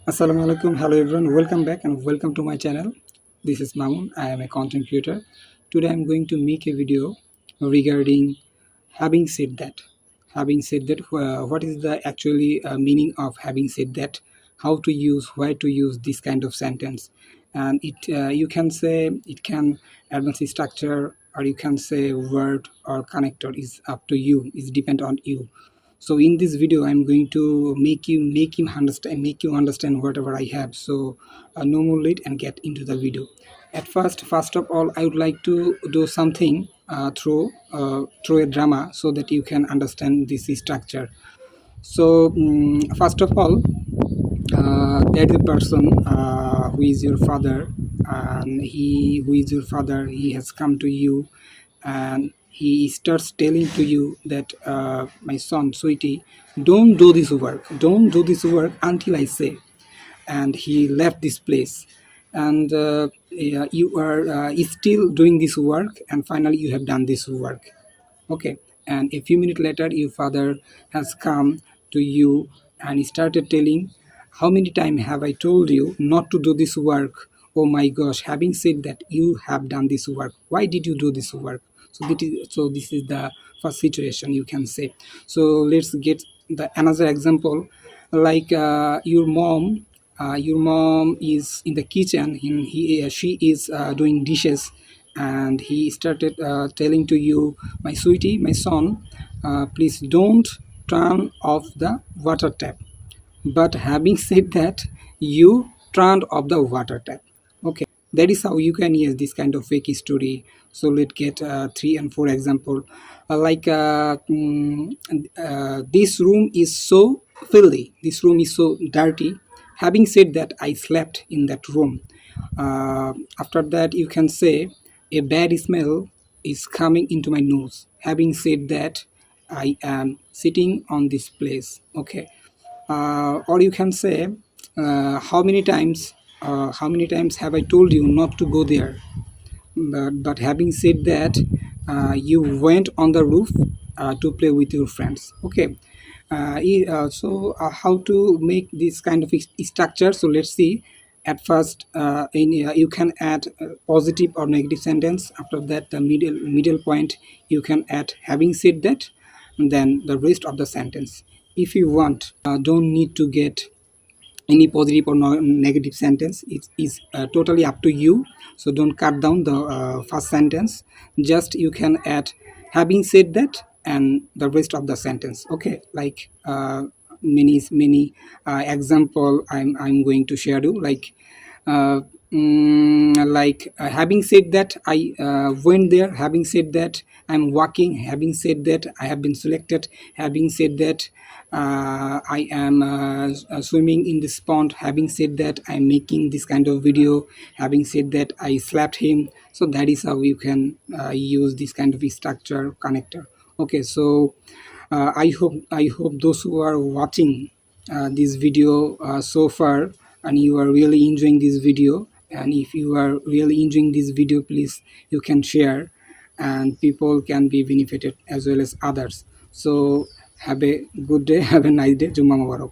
Assalamu alaikum. Hello everyone. Welcome back and welcome to my channel. This is Mamun. I am a content creator. Today I'm going to make a video regarding having said that. Having said that, what is the actually meaning of having said that? How to use, why to use this kind of sentence? And it you can say it can advance the structure, or you can say word or connector is up to you. It's depend on you. So in this video I'm going to make you understand whatever I have. So no more late and get into the video. At first of all, I would like to do something through a drama so that you can understand this structure. So first of all, that the person who is your father, and he who is your father, he has come to you, and he starts telling to you that my son, sweetie, don't do this work until I say. And he left this place, and yeah, you are still doing this work, and finally you have done this work. Okay. And a few minutes later your father has come to you and he started telling, how many times have I told you not to do this work? Oh my gosh, having said that, you have done this work, why did you do this work? So this is the first situation, you can say. So let's get the another example. Like your mom is in the kitchen, she is doing dishes, and he started telling to you, my sweetie, my son, please don't turn off the water tap. But having said that, you turned off the water tap. Okay, that is how you can use this kind of fake story. So let's get 3 and 4 example. This room is so filthy, this room is so dirty. Having said that, I slept in that room. After that you can say, a bad smell is coming into my nose. Having said that, I am sitting on this place. Okay. Or you can say, how many times have I told you not to go there? But having said that, you went on the roof to play with your friends. Okay. How to make this kind of structure? So let's see. At first, you can add positive or negative sentence. After that, the middle point, you can add having said that, and then the rest of the sentence. If you want, don't need to get any positive or negative sentence. It is totally up to you. So don't cut down the first sentence. Just you can add having said that and the rest of the sentence. Okay. Like many example I'm going to share you. Like uh, having said that, I went there. Having said that, I'm walking. Having said that, I have been selected. Having said that, I am swimming in this pond. Having said that, I'm making this kind of video. Having said that, I slapped him. So that is how you can use this kind of structure connector. Okay. So I hope those who are watching this video so far, and you are really enjoying this video, and if you are really enjoying this video, please you can share, and people can be benefited as well as others. So have a good day, have a nice day. Jumma Mubarak.